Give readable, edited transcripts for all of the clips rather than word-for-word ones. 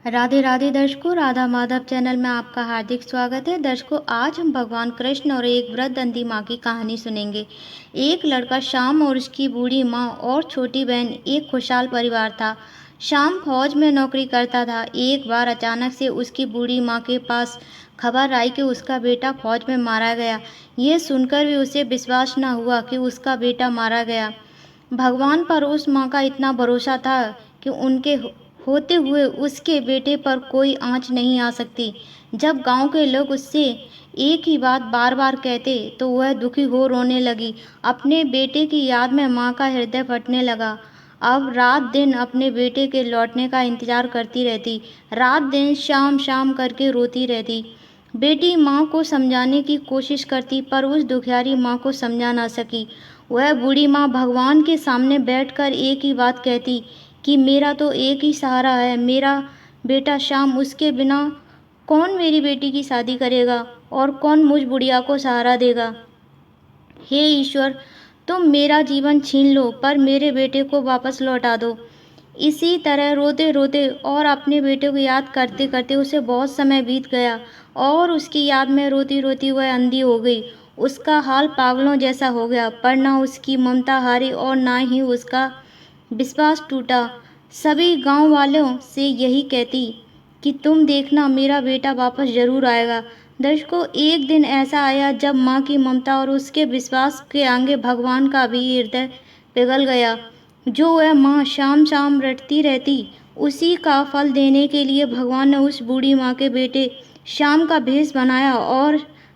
राधे राधे दर्शकों, राधा माधव चैनल में आपका हार्दिक स्वागत है। दर्शकों, आज हम भगवान कृष्ण और एक वृद्ध अंधी माँ की कहानी सुनेंगे। एक लड़का श्याम और उसकी बूढ़ी माँ और छोटी बहन एक खुशहाल परिवार था। श्याम फौज में नौकरी करता था। एक बार अचानक से उसकी बूढ़ी माँ के पास खबर आई कि उसका बेटा फौज में मारा गया। ये सुनकर भी उसे विश्वास न हुआ कि उसका बेटा मारा गया। भगवान पर उस माँ का इतना भरोसा था कि उनके होते हुए उसके बेटे पर कोई आँच नहीं आ सकती। जब गांव के लोग उससे एक ही बात बार बार कहते तो वह दुखी हो रोने लगी। अपने बेटे की याद में माँ का हृदय फटने लगा। अब रात दिन अपने बेटे के लौटने का इंतजार करती रहती। रात दिन शाम शाम करके रोती रहती। बेटी माँ को समझाने की कोशिश करती पर उस दुखियारी माँ को समझा ना सकी। वह बूढ़ी माँ भगवान के सामने बैठकर एक ही बात कहती कि मेरा तो एक ही सहारा है, मेरा बेटा श्याम। उसके बिना कौन मेरी बेटी की शादी करेगा और कौन मुझ बुढ़िया को सहारा देगा। हे ईश्वर, तुम मेरा जीवन छीन लो पर मेरे बेटे को वापस लौटा दो। इसी तरह रोते रोते और अपने बेटे को याद करते करते उसे बहुत समय बीत गया और उसकी याद में रोती रोती वह अंधी हो गई। उसका हाल पागलों जैसा हो गया, पर ना उसकी ममता हारी और ना ही उसका विश्वास टूटा। सभी गांव वालों से यही कहती कि तुम देखना, मेरा बेटा वापस जरूर आएगा। दर्शकों, एक दिन ऐसा आया जब माँ की ममता और उसके विश्वास के आगे भगवान का भी हृदय पिघल गया। जो वह माँ शाम शाम रटती रहती, उसी का फल देने के लिए भगवान ने उस बूढ़ी माँ के बेटे श्याम का भेष बनाया और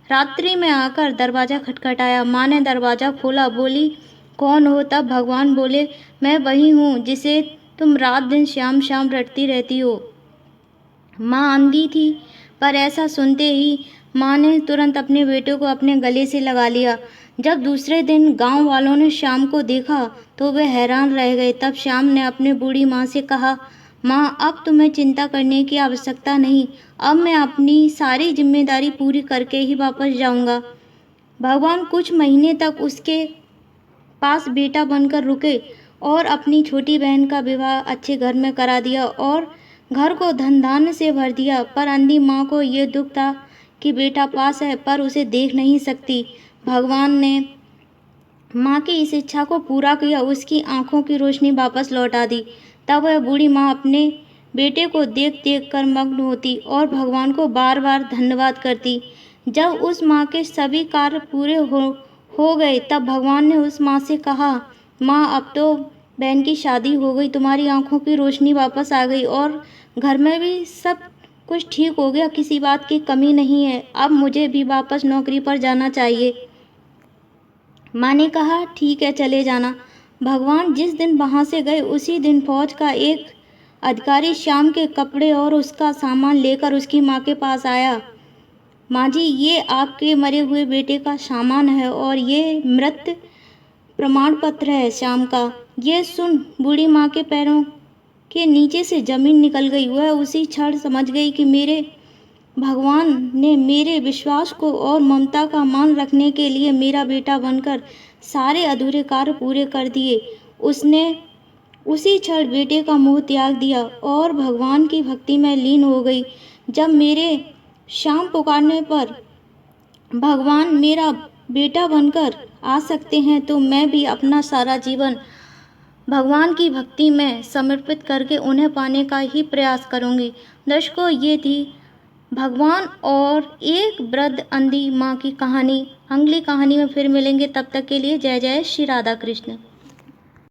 रात्रि में आकर दरवाजा खटखटाया। माँ ने दरवाजा खोला, बोली कौन हो? तब भगवान बोले, मैं वही हूँ जिसे तुम रात दिन शाम शाम रटती रहती हो। माँ अंधी थी पर ऐसा सुनते ही माँ ने तुरंत अपने बेटे को अपने गले से लगा लिया। जब दूसरे दिन गांव वालों ने श्याम को देखा तो वे हैरान रह गए। तब श्याम ने अपने बूढ़ी माँ से कहा, माँ अब तुम्हें चिंता करने की आवश्यकता नहीं, अब मैं अपनी सारी जिम्मेदारी पूरी करके ही वापस जाऊंगा। भगवान कुछ महीने तक उसके पास बेटा बनकर रुके और अपनी छोटी बहन का विवाह अच्छे घर में करा दिया और घर को धन धान्य से भर दिया। पर अंधी माँ को ये दुख था कि बेटा पास है पर उसे देख नहीं सकती। भगवान ने माँ की इस इच्छा को पूरा किया, उसकी आंखों की रोशनी वापस लौटा दी। तब वह बूढ़ी माँ अपने बेटे को देख देख कर मग्न होती और भगवान को बार बार धन्यवाद करती। जब उस माँ के सभी कार्य पूरे हो गए तब भगवान ने उस माँ से कहा, माँ अब तो बहन की शादी हो गई, तुम्हारी आंखों की रोशनी वापस आ गई और घर में भी सब कुछ ठीक हो गया, किसी बात की कमी नहीं है। अब मुझे भी वापस नौकरी पर जाना चाहिए। माँ ने कहा, ठीक है, चले जाना। भगवान जिस दिन वहाँ से गए उसी दिन फौज का एक अधिकारी श्याम के कपड़े और उसका सामान लेकर उसकी माँ के पास आया। माँ जी, ये आपके मरे हुए बेटे का सामान है और ये मृत प्रमाण पत्र है श्याम का। ये सुन बूढ़ी माँ के पैरों के नीचे से जमीन निकल गई। वह उसी क्षण समझ गई कि मेरे भगवान ने मेरे विश्वास को और ममता का मान रखने के लिए मेरा बेटा बनकर सारे अधूरे कार्य पूरे कर दिए। उसने उसी क्षण बेटे का मोह त्याग दिया और भगवान की भक्ति में लीन हो गई। जब मेरे श्याम पुकारने पर भगवान मेरा बेटा बनकर आ सकते हैं तो मैं भी अपना सारा जीवन भगवान की भक्ति में समर्पित करके उन्हें पाने का ही प्रयास करूंगी। दर्शकों, ये थी भगवान और एक वृद्ध अंधी माँ की कहानी। अगली कहानी में फिर मिलेंगे, तब तक के लिए जय जय श्री राधा कृष्ण।